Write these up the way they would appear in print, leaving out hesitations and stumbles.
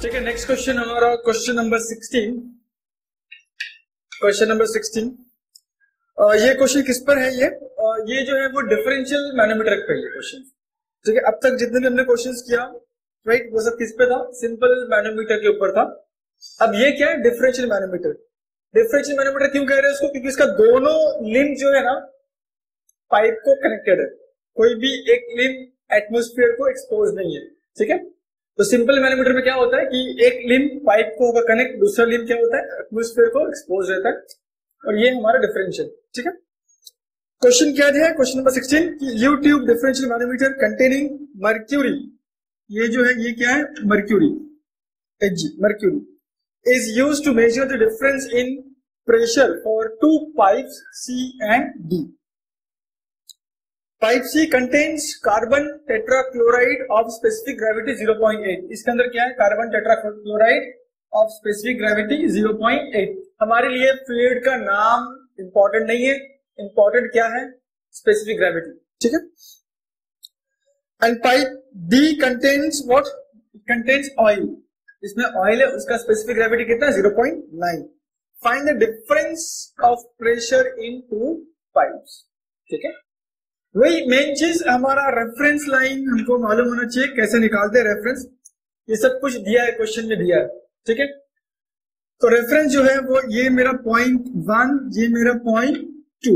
ठीक है, next question हमारा क्वेश्चन नंबर 16। क्वेश्चन नंबर 16 ये क्वेश्चन किस पर है? ये जो है वो डिफरेंशियल मैनोमीटर पे ये क्वेश्चन। ठीक है, अब तक जितने भी हमने क्वेश्चंस किया राइट वो सब किस पे था? सिंपल मैनोमीटर के ऊपर था। अब ये क्या है? Differential manometer. डिफरेंशियल मैनोमीटर क्यों कह रहे हैं इसको? क्योंकि इसका दोनों लिंब जो है ना पाइप को कनेक्टेड है, कोई भी एक लिंब एटमोस्फेयर को एक्सपोज नहीं है। ठीक है, तो सिंपल मैनोमीटर में क्या होता है कि एक लिंब पाइप को होगा कनेक्ट, दूसरा लिंब क्या होता है? एटमोस्फेयर को एक्सपोज रहता है, और ये हमारा डिफरेंशियल। ठीक है, क्वेश्चन क्या दिया है? क्वेश्चन नंबर 16 कि U tube differential manometer containing mercury, ये जो है ये क्या है? Mercury, mercury is used to measure the difference in pressure for two pipes C and D. Pipe C contains carbon tetrachloride of specific gravity 0.8। इसके अंदर क्या है? Carbon tetrachloride of specific gravity 0.8। हमारे लिए फ्लूइड का नाम इंपॉर्टेंट नहीं है, इंपॉर्टेंट क्या है? Specific gravity. ठीक है, and pipe D contains what? Contains oil, इसमें ऑयल है, उसका स्पेसिफिक ग्रेविटी कितना है? 0.9। Find the difference of pressure in to pipes. ठीक है, वही मेन चीज हमारा रेफरेंस लाइन हमको मालूम होना चाहिए, कैसे निकालते हैं रेफरेंस, ये सब कुछ दिया है, क्वेश्चन में दिया है। ठीक है, तो रेफरेंस जो है वो ये मेरा पॉइंट 1, ये मेरा पॉइंट 2।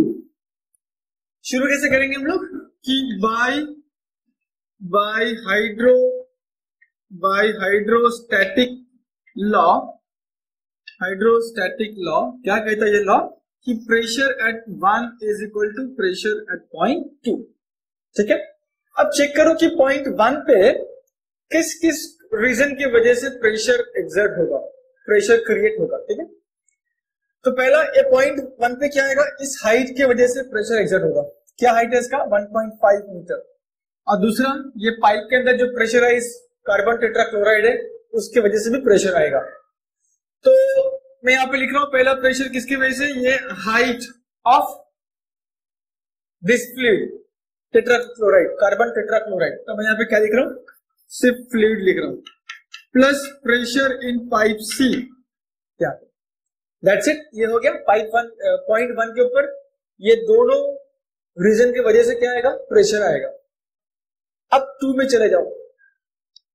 शुरू कैसे करेंगे हम लोग कि बाय हाइड्रोस्टैटिक लॉ क्या कहता है ये लॉ? कि pressure at 1 is equal to pressure at point 2। ठीक है, अब चेक करो कि पॉइंट 1 पे किस किस रीजन की वजह से प्रेशर एक्सर्ट होगा, प्रेशर क्रिएट होगा। ठीक है, तो पहला ये पॉइंट 1 पे क्या आएगा? इस हाइट की वजह से प्रेशर एक्सर्ट होगा। क्या हाइट है इसका? 1.5 मीटर। और दूसरा ये पाइप के अंदर जो प्रेशराइज कार्बन टेट्राक्लोराइड है उसकी वजह से भी प्रेशर आएगा। तो मैं यहां पे लिख रहा हूं पहला प्रेशर किसकी वजह से? ये height of this fluid tetrachloride, carbon tetrachloride. तो मैं यहां पे क्या लिख रहा हूं? सिर्फ फ्लूइड लिख रहा हूं, plus pressure in pipe C। क्या? दैट्स इट, ये हो गया पाइप 1 पॉइंट 1 के ऊपर ये दोनों रीजन की वजह से क्या आएगा? प्रेशर आएगा। अब 2 में चले जाओ।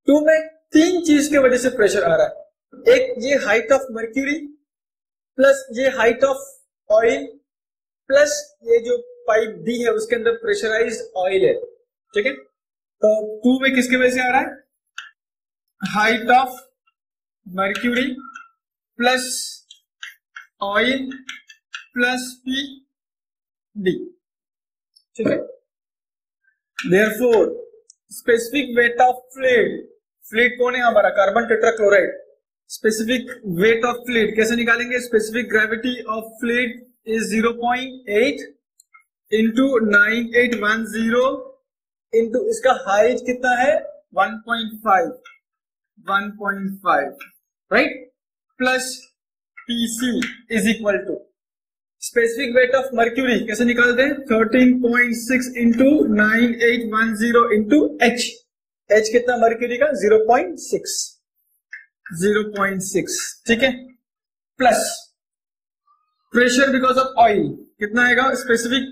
2 में 3 चीज की वजह से प्रेशर आ रहा है। एक ये हाइट ऑफ मर्क्यूरी, प्लस ये हाइट ऑफ ऑयल, प्लस ये जो पाइप D है उसके अंदर प्रेशराइज्ड ऑयल है। ठीक है, तो 2 में किसकी वजह से आ रहा है? Height of mercury plus oil plus PD। ठीक है, therefore specific weight of fluid कौन है हमारा? Carbon tetrachloride. Specific weight of fluid कैसे निकालेंगे? Specific gravity of fluid is 0.8 into 9810 into इसका हाइट कितना है? 1.5 right, plus PC is equal to specific weight of mercury कैसे निकालते हैं? 13.6 इंटू 9810 इंटू H। H कितना मर्क्यूरी का? 0.6। ठीक है, plus pressure because of oil कितना आएगा? स्पेसिफिक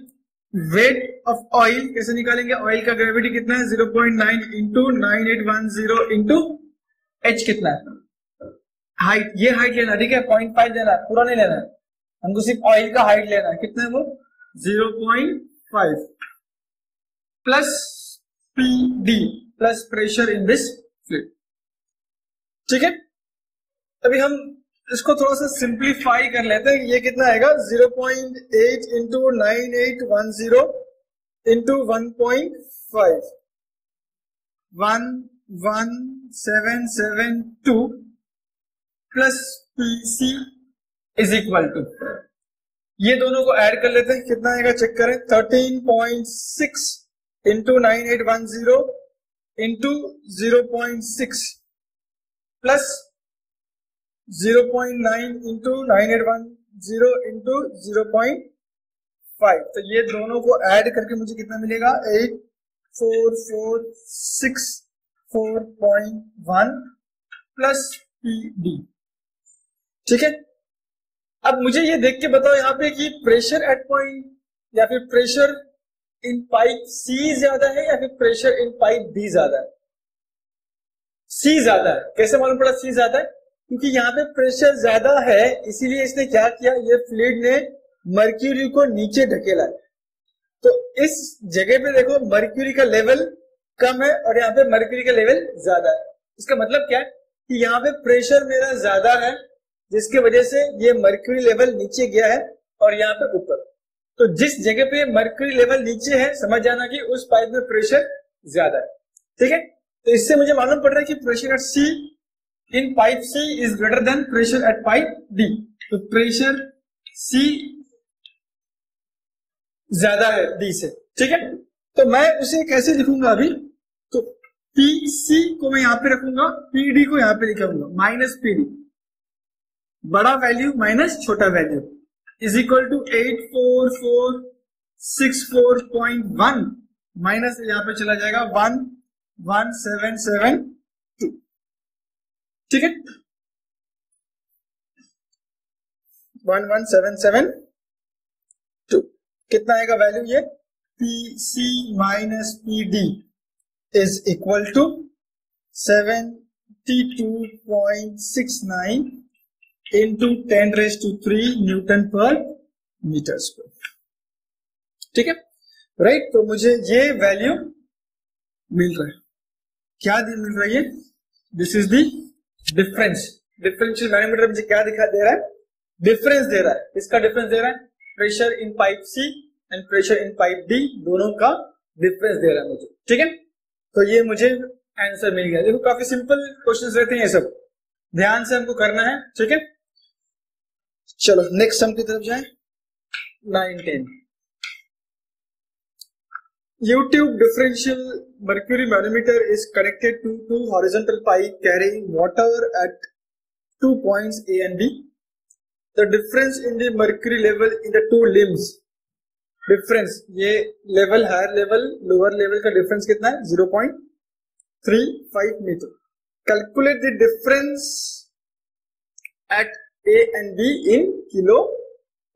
वेट ऑफ ऑयल कैसे निकालेंगे? ऑयल का ग्रेविटी कितना है? 0.9 इंटू 9810 इंटू H कितना है? हाइट, ये हाइट लेना। ठीक है, 0.5 लेना है, पूरा नहीं लेना है, हमको सिर्फ ऑयल का हाइट लेना है। कितना है वो? 0.5 plus PD plus pressure in this fluid. ठीक है, अभी हम इसको थोड़ा सा सिंप्लीफाई कर लेते हैं। ये कितना आएगा? 0.8 into 9810 into 1.5 11772 plus PC is equal to, ये दोनों को ऐड कर लेते हैं। कितना आएगा चेक करें? 13.6 into 9810 into 0.6 plus 0.9 into 9810 into 0.5। तो ये दोनों को ऐड करके मुझे कितना मिलेगा? 8446 4.1 प्लस PD। ठीक है, अब मुझे ये देख के बताओ यहाँ पे कि प्रेशर एट पॉइंट या फिर प्रेशर इन पाइप C ज्यादा है या फिर प्रेशर इन पाइप B ज्यादा है? C ज्यादा है। कैसे मालूम पड़ा C ज्यादा है? क्योंकि यहाँ पे प्रेशर ज्यादा है, इसीलिए इसने क्या किया, ये फ्लूइड ने मर्क्यूरी को नीचे ढकेला है। तो इस जगह पे देखो मर्क्यूरी का लेवल कम है और यहाँ पे मर्क्यूरी का लेवल ज्यादा है। इसका मतलब क्या है कि यहाँ पे प्रेशर मेरा ज्यादा है, जिसकी वजह से ये मर्क्यूरी लेवल नीचे गया है और यहाँ पे ऊपर। तो जिस जगह पे मर्क्यूरी लेवल नीचे है, समझ जाना कि उस पाइप में प्रेशर ज्यादा है। ठीक है, तो इससे मुझे मालूम पड़ रहा है कि pressure eight C in pipe C is greater than pressure eight pipe D। तो प्रेशर C ज्यादा है D से। ठीक है, तो मैं उसे कैसे लिखूंगा अभी, तो PC को मैं यहां पे रखूंगा, PD को यहां पे लिखूंगा, माइनस PD, बड़ा वैल्यू माइनस छोटा value, is equal to 84464.1 minus यहां पे चला जाएगा 11772। ठीक है, 11772 कितना आएगा वैल्यू, ये PC minus PD is equal to 72.69 into 10⁻³ newton पर मीटर स्क्वायर। ठीक है, राइट। तो मुझे ये वैल्यू मिल रहा है, क्या मिल रहा है, this is the difference. Differential manometer मुझे क्या दिखा दे रहा है, डिफरेंस दे रहा है। इसका डिफरेंस दे रहा है, pressure in pipe C and pressure in pipe D, दोनों का डिफरेंस दे रहा है मुझे। ठीक है, तो ये मुझे आंसर मिल गया। देखो काफी सिंपल क्वेश्चंस रहते हैं ये सब, ध्यान से हमको करना है। ठीक है, चलो नेक्स्ट सम की तरफ जाएं। 9-10 U-tube differential mercury manometer is connected to two horizontal pipe carrying water at 2 points A and B. The difference in the mercury level in the two limbs, difference, ये level higher level lower level का difference कितना है, 0.35 मीटर। Calculate the difference at A and B in kilo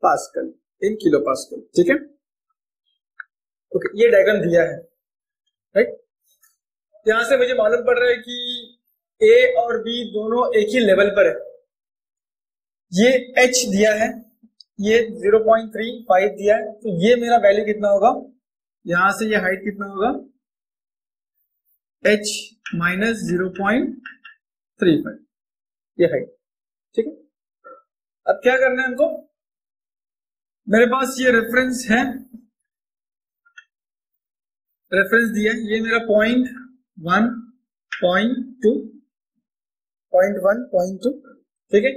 pascal, in kilo pascal. ठीक है, okay, ये diagram दिया है, राइट। यहां से मुझे मालूम पड़ रहा है कि A और B दोनों एक ही लेवल पर है। ये H दिया है, ये 0.35 दिया है, तो ये मेरा वैल्यू कितना होगा, यहां से ये हाइट कितना होगा, H माइनस 0.35, ये हाइट। ठीक है, अब क्या करना है हमको, मेरे पास ये रेफरेंस है, रेफरेंस दिया, ये मेरा 0.1, 0.2, 0.1, 0.2। ठीक है,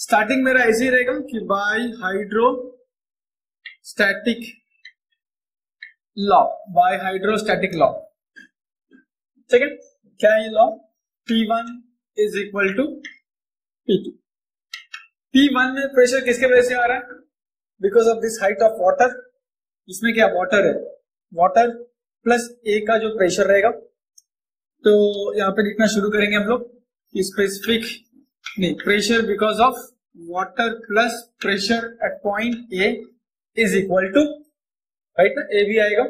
स्टार्टिंग मेरा ऐसे ही रहेगा कि by hydrostatic law, by hydrostatic law. ठीक है, क्या है ये law, P1 is equal to P2। P1 में प्रेशर किसके वजह से आ रहा है, because of this height of water. इसमें क्या वाटर है, वाटर प्लस A का जो प्रेशर रहेगा, तो यहां पे लिखना शुरू करेंगे हम लोग कि स्पेसिफिक नहीं, pressure because of water plus pressure at point A is equal to, right ना, A भी आएगा।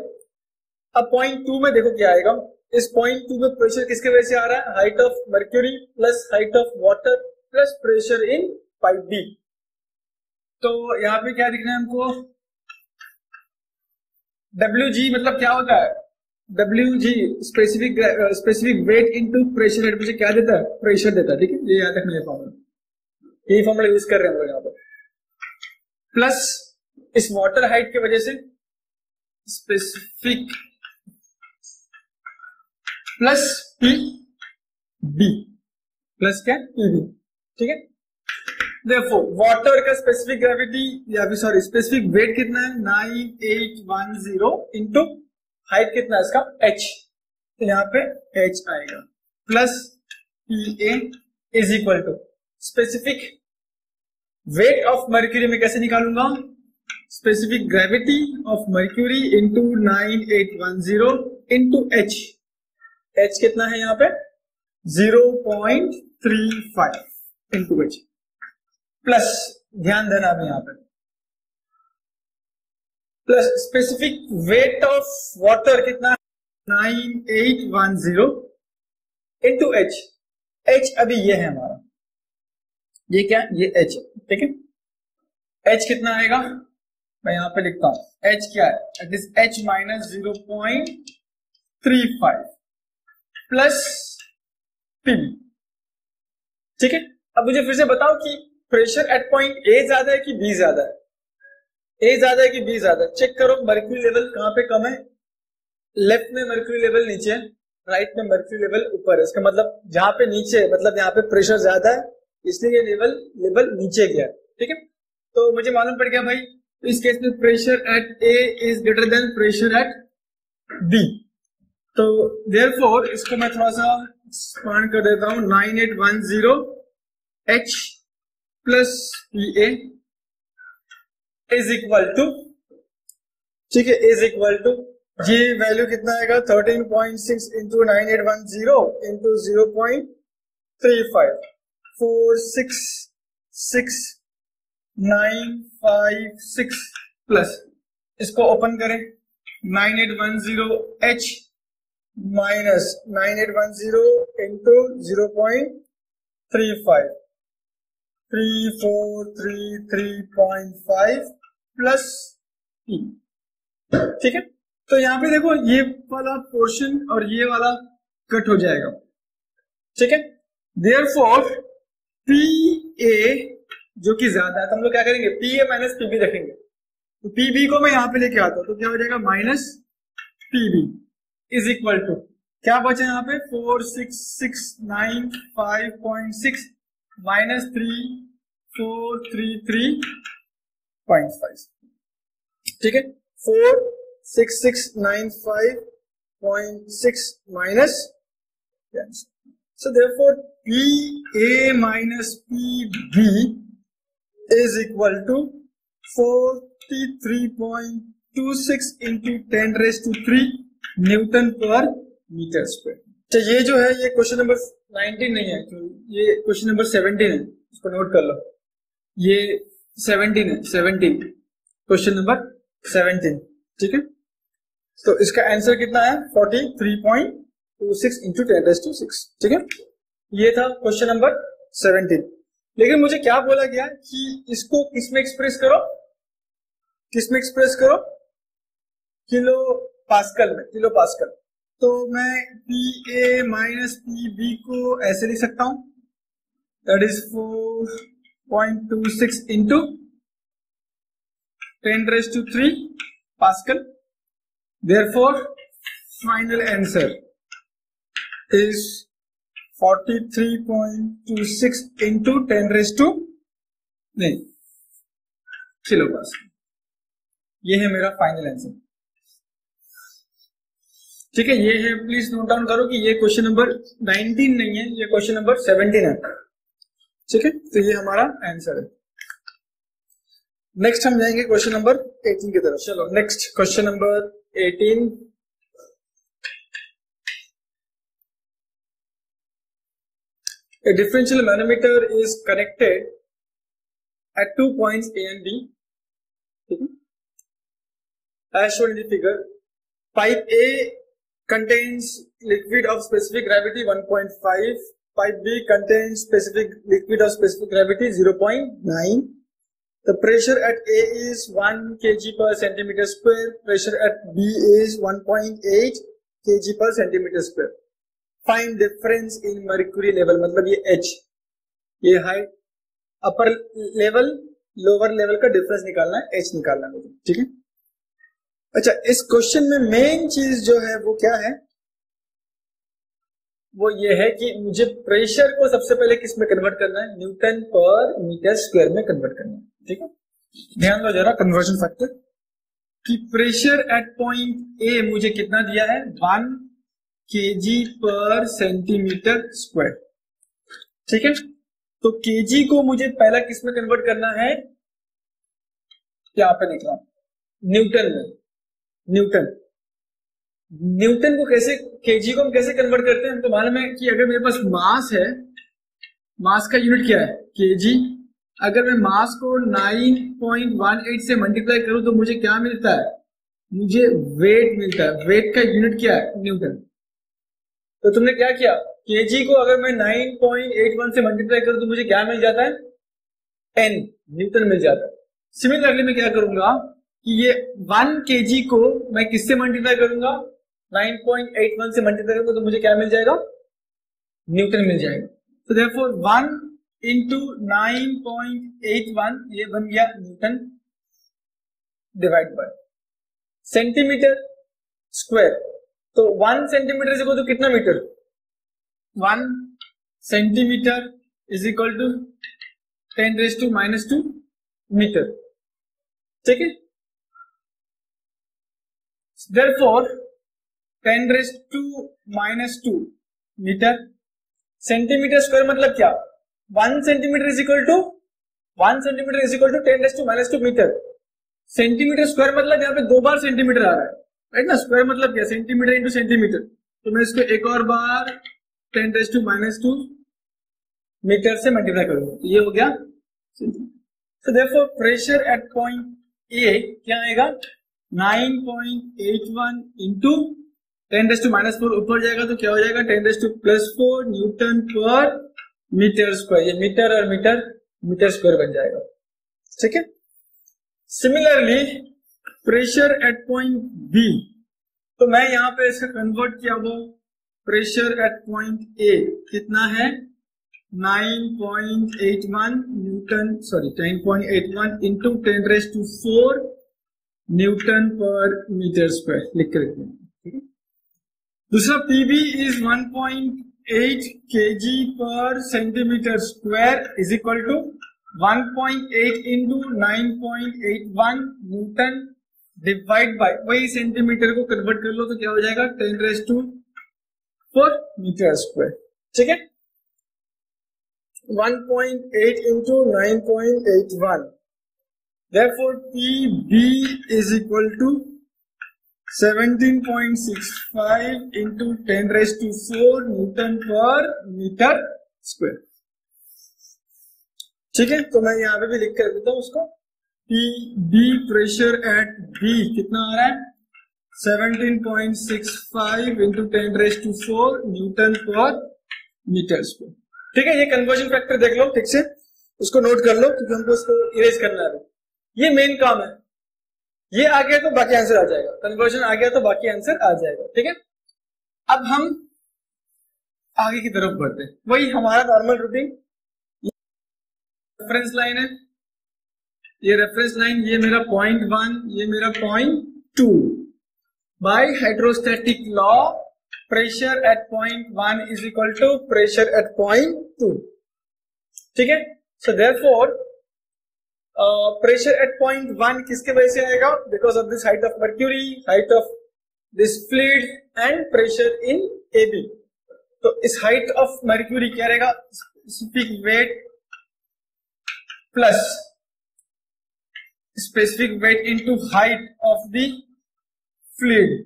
अब पॉइंट 2 में देखो क्या आएगा, इस पॉइंट 2 में प्रेशर किसके वजह से आ रहा है, height of mercury plus height of water plus pressure in pipe B। तो यहां पे क्या दिखना है हमको, WG मतलब क्या होता है, WG specific weight into pressure head, मुझे क्या देता है, प्रेशर देता है। ठीक है, ये याद रखना, ये फॉर्मूला, यही फॉर्मूला यूज कर रहे हैं हम लोग यहाँ पर। प्लस इस वाटर हाइट की वजह से स्पेसिफिक प्लस PB, प्लस क्या PB। ठीक है, देखो वाटर का स्पेसिफिक ग्रेविटी या फिर सॉरी स्पेसिफिक वेट कितना है, 9810 इंटू हाइट कितना है इसका, H, तो यहाँ पे H आएगा, plus PA is equal to specific weight of mercury में कैसे निकालूंगा, specific gravity of mercury into 9810 into H। H कितना है यहाँ पे 0.35 0.35 इंटू एच प्लस, ध्यान देना अब यहां पर, plus specific weight of water कितना 9810 इंटू एच। एच अभी ये है हमारा, ये क्या, ये एच है, ठीक है। एच कितना आएगा, मैं यहां पे लिखता हूं, एच क्या है, it is H minus 0.35 plus PB, ठीक है। अब मुझे फिर से बताओ कि प्रेशर एट पॉइंट ए ज्यादा है कि बी ज्यादा है, ए ज्यादा है कि बी ज्यादा है। चेक करो मर्क्यूरी लेवल कहां पे कम है, लेफ्ट में मर्क्यूरी लेवल नीचे है, राइट में मर्क्यूरी लेवल ऊपर है। इसका मतलब जहां पे नीचे है मतलब यहाँ पे प्रेशर ज्यादा है, इसलिए ये लेवल नीचे गया, ठीक है। तो मुझे मालूम पड़ गया भाई, इस केस में pressure at A is greater than pressure at B. तो देयरफॉर इसको मैं थोड़ा सा एक्सपांड कर देता हूं, 9810 H plus P A is equal to, ठीक है, इज इक्वल टू, ये वैल्यू कितना आएगा 13.6 इंटू 9810 इंटू 0.35 466,956 प्लस, इसको ओपन करें, 9810 H minus 9810 into 0.35 3433.5 plus E, ठीक है। तो यहां पे देखो ये वाला पोर्शन और ये वाला कट हो जाएगा, ठीक है। देयरफॉर पी ए जो कि ज्यादा है तो हम लोग क्या करेंगे, पी ए माइनस पीबी रखेंगे। तो पीबी को मैं यहां पे लेके आता हूं तो क्या हो जाएगा, minus PB is equal to, क्या बचा यहां पे 46695.6 माइनस 3433.5, ठीक है। 46695.6 minus 10. So therefore PA minus PB is equal to 43.26 into 10 raised to 3 Newton पर मीटर स्क्वायर। तो ये जो है ये क्वेश्चन नंबर 19 नहीं है, तो ये क्वेश्चन नंबर 17 है, इसको नोट कर लो। ये 17 है, 17 क्वेश्चन नंबर 17, ठीक है। तो इसका आंसर कितना है 43.26 इंटू 10⁶, ठीक है। ये था क्वेश्चन नंबर 17। लेकिन मुझे क्या बोला गया कि इसको किसमें एक्सप्रेस करो, किसमें एक्सप्रेस करो, किलो पास्कल में, किलो पास्कल। तो मैं P A minus P B को ऐसे लिख सकता हूं, that is 4.26 into 10⁻³ pascal. Therefore, final answer is 43.26 into 10⁻, नहीं, किलो पास्कल। ये है मेरा फाइनल आंसर, ठीक है। ये है, प्लीज नोट डाउन करो कि ये क्वेश्चन नंबर 19 नहीं है, ये क्वेश्चन नंबर 17 है, ठीक है। तो ये हमारा आंसर है। नेक्स्ट हम जाएंगे क्वेश्चन नंबर 18 की तरफ। चलो next question number 18। A differential manometer is connected at 2 points A and B, as shown in the figure. Pipe A contains liquid of specific gravity 1.5. Pipe B contains specific liquid of specific gravity 0.9. The pressure at A is 1 kg per centimeter square. Pressure at B is 1.8 kg per centimeter square. Find difference in mercury level, मतलब ये H, ये height, upper level lower level का difference निकालना है, H निकालना है मुझे, ठीक है। अच्छा, इस क्वेश्चन में मेन चीज जो है वो क्या है, वो ये है कि मुझे प्रेशर को सबसे पहले किस में कन्वर्ट करना है, न्यूटन पर मीटर स्क्वायर में कन्वर्ट करना है, ठीक है। ध्यान दो जरा कन्वर्जन फैक्टर कि प्रेशर एट पॉइंट ए मुझे कितना दिया है 1 kg पर सेंटीमीटर स्क्वायर, ठीक है। तो kg को मुझे पहला किस में कन्वर्ट करना है, यहां पे लिख रहा हूं न्यूटन में। न्यूटन को कैसे, kg को हम कैसे कन्वर्ट करते हैं, हमको मालूम है कि अगर मेरे पास मास है मास का यूनिट क्या है? केजी। अगर मैं मास को 9.18 से मल्टीप्लाई करूं तो मुझे क्या मिलता है? मुझे वेट मिलता है। वेट का यूनिट क्या है? न्यूटन। तो तुमने क्या किया? केजी को अगर मैं 9.81 से मल्टीप्लाई करूं तो मुझे क्या मिल जाता है? 10 न्यूटन मिल जाता है। सिमिलरली मैं क्या करूंगा कि ये 1 केजी को मैं किससे मल्टीप्लाई करूंगा? 9.81 से मल्टीप्लाई करूंगा तो मुझे क्या मिल जाएगा? न्यूटन मिल जाएगा। तो देयरफॉर 1 इंटू 9.81 ये बन गया newton divide by centimetre square. तो 1 सेंटीमीटर इज इक्वल टू कितना metre? 1 centimetre is equal to 10⁻² metre. ठीक है। Therefore 10⁻² metre. सेंटीमीटर स्क्वायर मतलब क्या? 1 centimetre is equal to 10⁻² metre. Centimetre square मतलब यहाँ पे 2 बार सेंटीमीटर आ रहा है, राइट ना? स्क्वायर मतलब क्या? Centimetre into centimetre. तो मैं इसको एक और बार 10⁻² मीटर से मल्टीप्लाई करूंगा तो ये हो गया। So therefore pressure at point A क्या आएगा? 9.81 इंटू 10⁻⁴ ऊपर जाएगा तो क्या हो जाएगा? 10⁻+4 न्यूटन पर मीटर स्क्वायर। ये मीटर और मीटर स्क्वायर बन जाएगा। ठीक है। Similarly pressure at point B, तो मैं यहां पे इसका कन्वर्ट किया वो प्रेशर एट पॉइंट ए कितना है? 9.81 इंटू 10⁻⁴ न्यूटन पर मीटर स्क्वायर लिख कर रखते हैं। ठीक है। दूसरा PB is 1.8 kg per centimetre square is equal to 1.8 into 9.81 newton divide by वही सेंटीमीटर को कन्वर्ट कर लो तो क्या हो जाएगा? 10⁻⁴ मीटर स्क्वायर। ठीक है। 1.8 into 9.81. Therefore, PB is equal to 17.65 into 10⁻⁴ Newton per meter square. ठीक है। तो मैं यहाँ पे भी लिख कर देता हूँ उसको। PB प्रेशर एट B कितना आ रहा है? 17.65 into 10⁻⁴ Newton per meter square. ठीक है। ये कन्वर्जन फैक्टर देख लो ठीक से, उसको नोट कर लो क्योंकि हमको उसको इरेज करना है। ये मेन काम है। ये आ गया तो बाकी आंसर आ जाएगा। कन्वर्जन आ गया तो बाकी आंसर आ जाएगा। ठीक है। अब हम आगे की तरफ बढ़ते हैं। वही हमारा नॉर्मल रूटीन। रेफरेंस लाइन है, ये रेफरेंस लाइन, ये मेरा पॉइंट 1, ये मेरा point 2। By hydrostatic law pressure at point 1 is equal to pressure at point 2। ठीक है। So therefore pressure at point 1 किसके वजह से आएगा? Because of this height of mercury, height of this fluid and pressure in AB। तो इस height of mercury क्या रहेगा? Specific weight plus specific weight into height of the fluid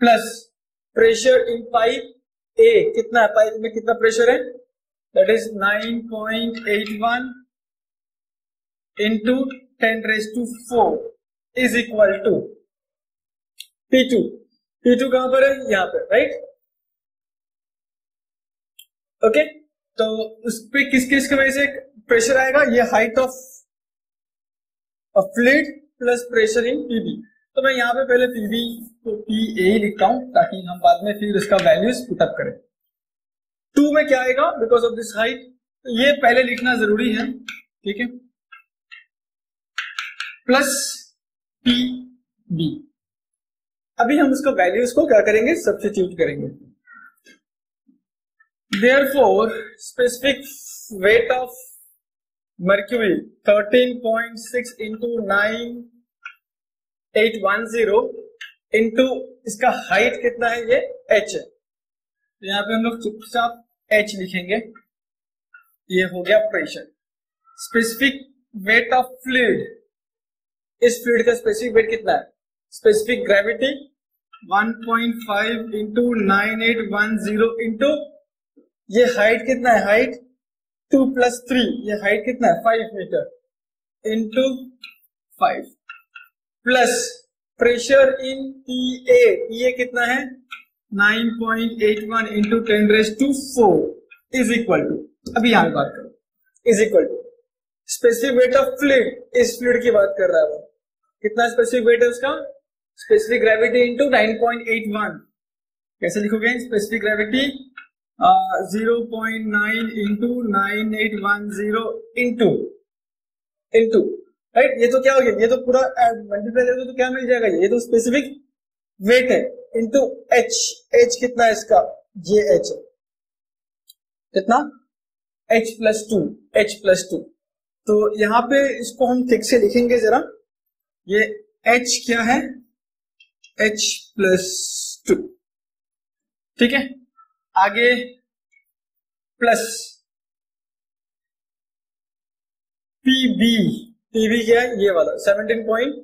plus pressure in pipe A. कितना है pipe में? कितना pressure है? That is 9.81 into 10⁻⁴ is equal to P2। P2 कहां पर है? यहां पर, राइट? ओके। तो उस पे किसकी वजह से प्रेशर आएगा? ये height of fluid plus pressure in PB। तो मैं यहाँ पे पहले PB को PA लिखता हूं ताकि हम बाद में फिर उसका वैल्यूज पुटअप करें। 2 में क्या आएगा? Because of this height. तो ये पहले लिखना जरूरी है। ठीक है। Plus PB। अभी हम उसका वैल्यूज को क्या करेंगे? सब्स्टिट्यूट करेंगे। Therefore specific weight of mercury 13.6 into 9.810 into इसका हाइट कितना है? ये h है। तो यहां पे हम लोग चुपचाप h लिखेंगे। ये हो गया pressure. Specific weight of fluid, इस फ्लूइड का स्पेसिफिक वेट कितना है? स्पेसिफिक ग्रेविटी 1.5 इंटू 9810 इंटू ये हाइट कितना है? हाइट 2 + 3, ये हाइट कितना है 5 metre into 5 plus pressure in TA कितना है 9.81 इंटू 10⁴ इज इक्वल टू, अभी यहां बात करो, is equal to specific weight of fluid, इस फ्लूइड की बात कर रहा है, कितना स्पेसिफिक वेट है उसका, स्पेसिफिक ग्रेविटी इंटू 9.81, कैसे लिखोगे specific gravity 0.9 into 9810 into right, ये तो क्या हो गया, ये तो पूरा मल्टीप्लाई करोगे तो क्या मिल जाएगा, ये तो स्पेसिफिक वेट है इंटू एच कितना है इसका, ये एच है कितना H+2, तो यहां पे इसको हम ठीक से लिखेंगे जरा, ये H क्या है H+2, ठीक है, आगे प्लस पीबी क्या है ये वाला 17 पॉइंट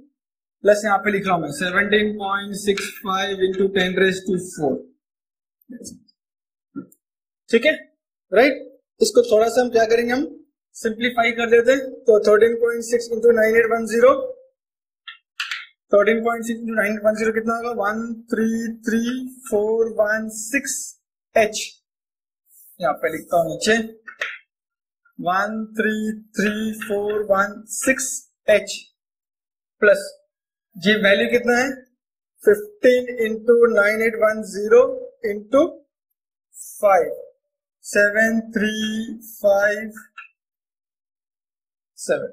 प्लस यहां पे लिख रहा हूं मैं 17.65 इंटू 10⁴, ठीक है राइट। इसको थोड़ा सा हम क्या करेंगे, हम सिंप्लीफाई कर देते हैं, तो 13.6 इंटू 9810, 13.6 इंटू 9810 कितना होगा 133,416 H, यहां पे लिखता हूं नीचे 133,416 H प्लस ये वैल्यू कितना है 15 into 9810 into 5 7357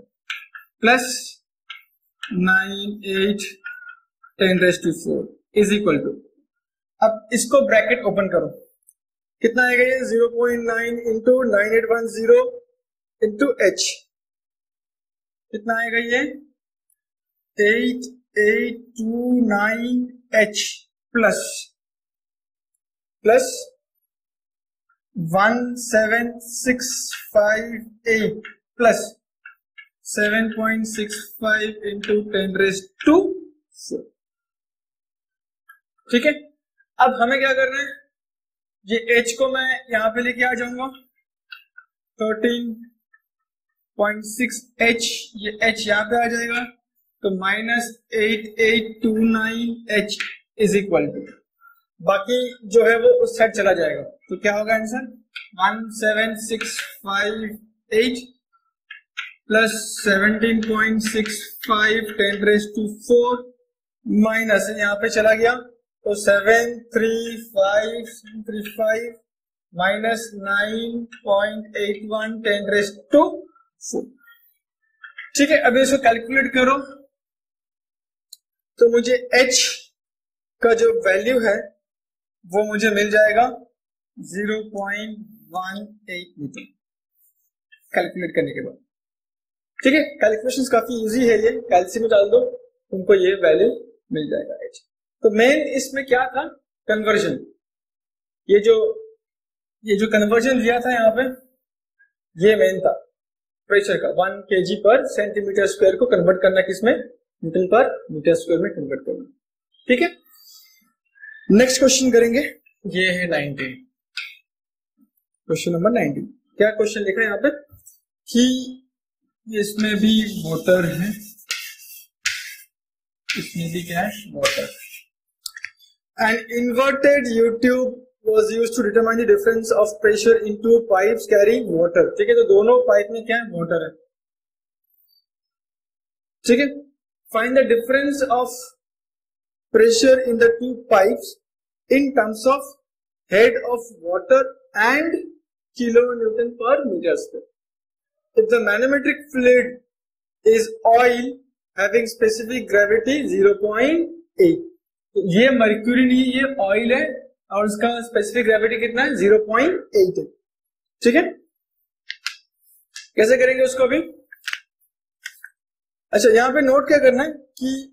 plus 98 10⁴ is equal to, अब इसको ब्रैकेट ओपन करो, कितना आएगा ये 0.9 इंटू 9810 इंटू H, कितना आएगा ये 8829 H प्लस 17658 प्लस 7.65 इंटू 10⁴, ठीक है। अब हमें क्या करना है, ये H को मैं यहां पे लेके आ जाऊंगा 13.6 H, ये H यहां पे आ जाएगा तो -8829 H इज इक्वल टू, बाकी जो है वो उस साइड चला जाएगा, तो क्या होगा आंसर 17658 प्लस 17.65 10⁴ माइनस यहां पे चला गया तो 73535 माइनस 9.81 10⁴, ठीक है। अभी इसको कैलकुलेट करो तो मुझे H का जो वैल्यू है वो मुझे मिल जाएगा 0.18 मीटर कैलकुलेट करने के बाद, ठीक है। कैलकुलेशंस काफी इजी है, ये कैलसी में डाल दो तुमको ये वैल्यू मिल जाएगा H। तो मेन इसमें क्या था कन्वर्जन, ये जो कन्वर्जन दिया था यहाँ पे ये मेन था प्रेशर का 1 kg पर सेंटीमीटर स्क्वायर को कन्वर्ट करना किसमें, न्यूटन पर मीटर स्क्वायर में कन्वर्ट करना, ठीक है। नेक्स्ट क्वेश्चन करेंगे, ये है 19, क्वेश्चन नंबर 19। क्या क्वेश्चन लिखा है यहाँ पे कि इसमें भी वाटर है, इसमें भी क्या है water, and inverted U-tube was used to determine the difference of pressure in two pipes carrying water, ठीक है। तो दोनों पाइप में क्या है वाटर है, ठीक है। Find the difference of pressure in the two pipes in terms of head of water and kilonewton per meter square. If the manometric fluid is oil having specific gravity 0.8, ये mercury नहीं, ये oil है और उसका specific gravity कितना है 0.8 है, ठीक है। कैसे करेंगे उसको अभी, अच्छा यहां पे नोट क्या करना है कि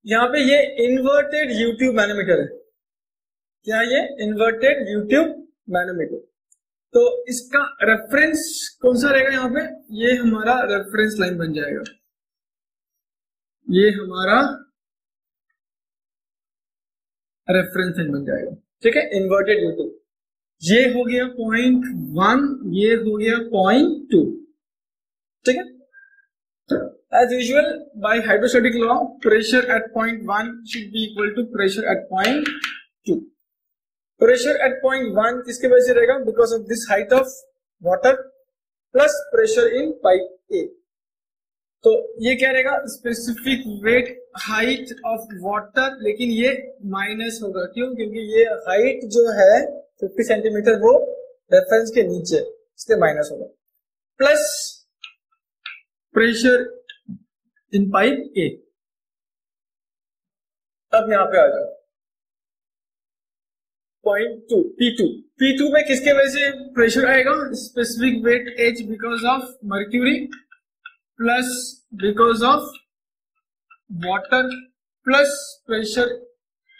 यहां पे ये इन्वर्टेड U-tube मैनोमीटर है, क्या ये इन्वर्टेड U-tube मैनोमीटर, तो इसका रेफरेंस कौन सा रहेगा, यहां पे ये हमारा रेफरेंस लाइन बन जाएगा, ये हमारा रेफरेंस लाइन बन जाएगा, ठीक है। इन्वर्टेड U-tube ये हो गया 0.1, ये हो गया 0.2, ठीक है। As usual, by hydrostatic law, pressure at point 1 should be equal to pressure at point 2. Pressure at point 1 किसके वजह से रहेगा? Because of this height of water plus pressure in pipe A. तो ये क्या रहेगा? Specific weight height of water, लेकिन ये माइनस होगा। क्यों? क्योंकि ये हाइट जो है 50 सेंटीमीटर वो रेफरेंस के नीचे, इसलिए माइनस होगा। प्लस प्रेशर इन पाइप ए। अब यहां पे आ जाओ 0.2 P2 में किसके वजह से प्रेशर आएगा? Specific weight H because of mercury plus because of water plus pressure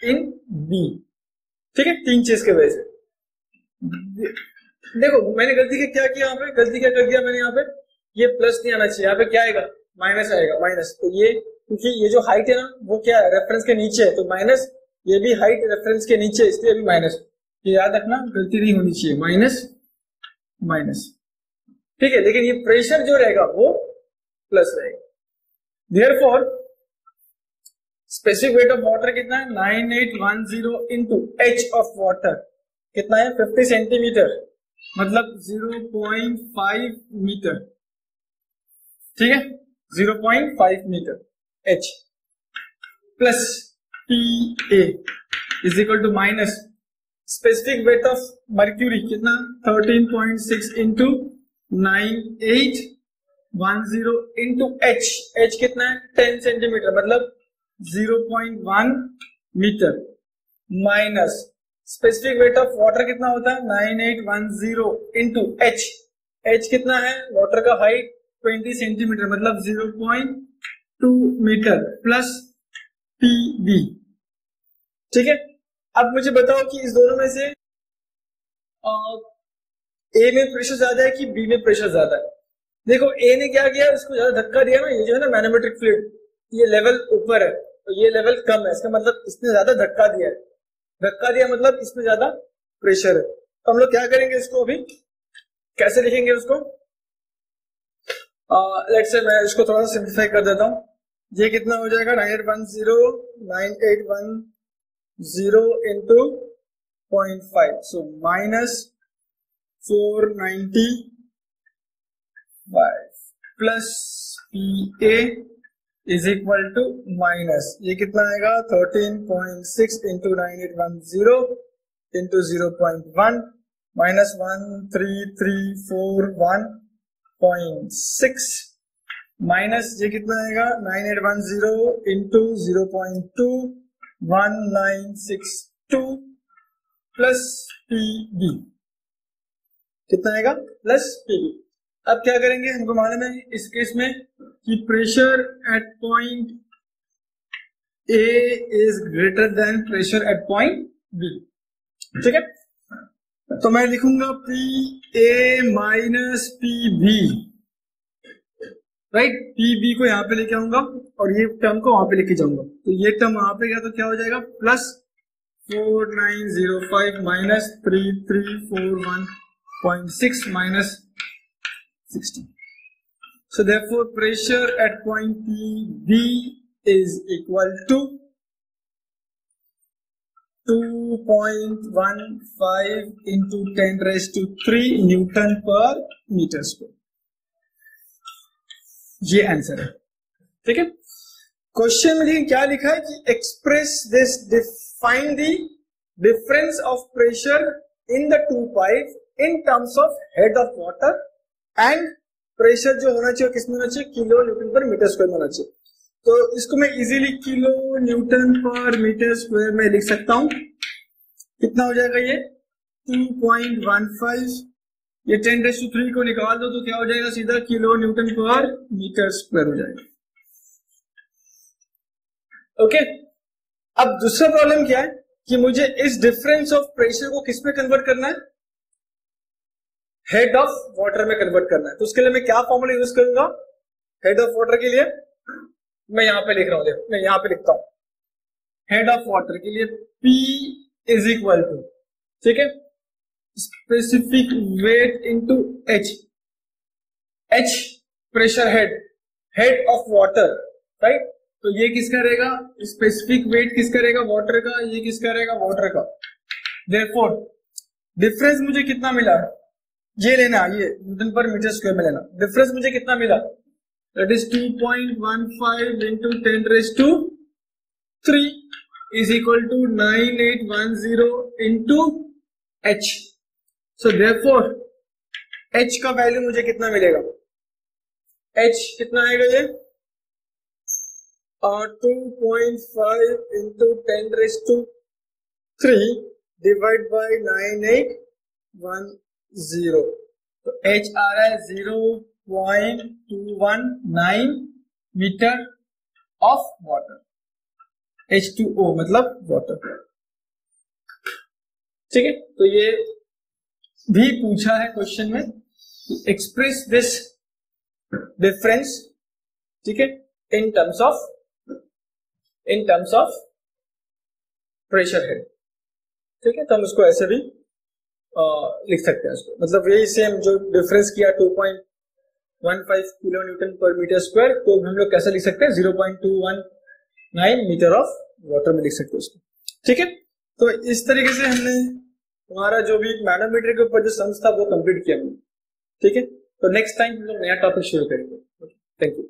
in B, ठीक है। तीन चीज के वजह से। देखो मैंने गलती क्या किया यहाँ पे, गलती क्या कर दिया मैंने यहाँ पे, ये प्लस नहीं आना चाहिए, यहाँ पे क्या आएगा? माइनस आएगा, माइनस। तो ये क्योंकि ये जो हाइट है ना वो क्या है? रेफरेंस के नीचे है, तो माइनस। ये भी हाइट रेफरेंस के नीचे, इसलिए भी माइनस। ये याद रखना, गलती नहीं होनी चाहिए, माइनस माइनस, ठीक है। लेकिन ये प्रेशर जो रहेगा वो प्लस रहेगा। Therefore specific weight of water कितना है? 9810 इंटू एच ऑफ वाटर कितना है? 50 सेंटीमीटर, मतलब 0.5 मीटर, ठीक है। 0.5 metre H plus P A is equal to minus specific weight of mercury कितना? 13.6 इंटू 9810 इंटू एच। एच कितना है? 10 सेंटीमीटर, मतलब 0.1 metre minus specific weight of water कितना होता है? 9810 इंटू एच। एच कितना है? वाटर का हाइट 20 सेंटीमीटर, मतलब 0.2 मीटर प्लस पी बी, ठीक है। अब मुझे बताओ कि इस दोनों में से ए में प्रेशर ज्यादा है कि बी में प्रेशर ज्यादा है? देखो ए ने क्या किया, इसको ज्यादा धक्का दिया ना। ये जो है ना मैग्नेटिक फ्लूइड, ये लेवल ऊपर है तो ये लेवल कम है, इसका मतलब इसने ज्यादा धक्का दिया है। धक्का दिया मतलब इसमें ज्यादा प्रेशर है। तो हम लोग क्या करेंगे, इसको अभी कैसे लिखेंगे उसको? लेट्स से मैं इसको थोड़ा सा सिंप्लीफाई कर देता हूं। ये कितना हो जाएगा? 9810 into 0.5, so minus 495 plus P A is equal to minus, ये कितना आएगा? 13.6 इंटू 9810 इंटू 0.1 माइनस 13341.6 माइनस ये कितना आएगा? 9810 इंटू 0.2 1962 प्लस पी बी कितना आएगा? Plus P B. अब क्या करेंगे, हमको मालूम है इस केस में कि pressure at point A is greater than pressure at point B, ठीक है। तो मैं लिखूंगा P A minus P B, right. P B को यहां पे लेके आऊंगा और ये टर्म को वहां पे लेके जाऊंगा, तो ये टर्म वहां पे गया तो क्या हो जाएगा? Plus 4905 minus 3341.6 minus 60. So therefore pressure at point P B is equal to 2.15 into 10 raised to 3 Newton per meter square. ये आंसर है, ठीक है। क्वेश्चन में लेकिन क्या लिखा है कि express this, define the difference of pressure in the two pipe in terms of head of water and pressure जो होना चाहिए किसमें होना चाहिए? किलो न्यूटन पर मीटर स्क्वायर में होना चाहिए। तो इसको मैं इजीली किलो न्यूटन पर मीटर स्क्वायर में लिख सकता हूं। कितना हो जाएगा ये? 2.15, ये 10⁻³ को निकाल दो तो क्या हो जाएगा? सीधा किलो न्यूटन पर मीटर स्क्वायर हो जाएगा, ओके। अब दूसरा प्रॉब्लम क्या है कि मुझे इस डिफरेंस ऑफ प्रेशर को किस में कन्वर्ट करना है? हेड ऑफ वाटर में कन्वर्ट करना है। तो उसके लिए मैं क्या फॉर्मूला यूज करूंगा हेड ऑफ वाटर के लिए? मैं यहां पे लिख रहा हूं, देखो मैं यहां पे लिखता हूं हेड ऑफ वाटर के लिए P इज इक्वल टू, ठीक है, specific weight into H, H pressure head of water, right. तो ये किसका रहेगा, स्पेसिफिक वेट किसका रहेगा, वाटर का, ये किसका रहेगा, वाटर का। देयरफॉर डिफरेंस मुझे कितना मिला, ये लेना, ये न्यूटन पर मीटर स्क्वायर में लेना। डिफरेंस मुझे कितना मिला, that is 2.15 into 10⁻³ is equal to 9810 into H. So therefore H का वैल्यू मुझे कितना मिलेगा, एच कितना आएगा, ये 2.5 इंटू 10⁻³ डिवाइड बाई 9810। तो एच आ रहा है 0.219 मीटर ऑफ वाटर, H2O मतलब वाटर, ठीक है। तो ये भी पूछा है क्वेश्चन में, एक्सप्रेस दिस डिफरेंस, ठीक है, in terms of pressure head, ठीक है। तो हम उसको ऐसे भी लिख सकते हैं उसको, मतलब यही सेम जो डिफरेंस किया 2.15 किलो न्यूटन पर मीटर स्क्वायर, तो हम लोग कैसे लिख सकते हैं, 0.219 मीटर ऑफ वाटर में लिख सकते हैं उसको, ठीक है। तो इस तरीके से हमने हमारा जो भी मैनोमीटर के ऊपर जो सम्स था वो कंप्लीट किया हमने, ठीक है। तो नेक्स्ट टाइम हम लोग नया टॉपिक शुरू करेंगे। Thank you.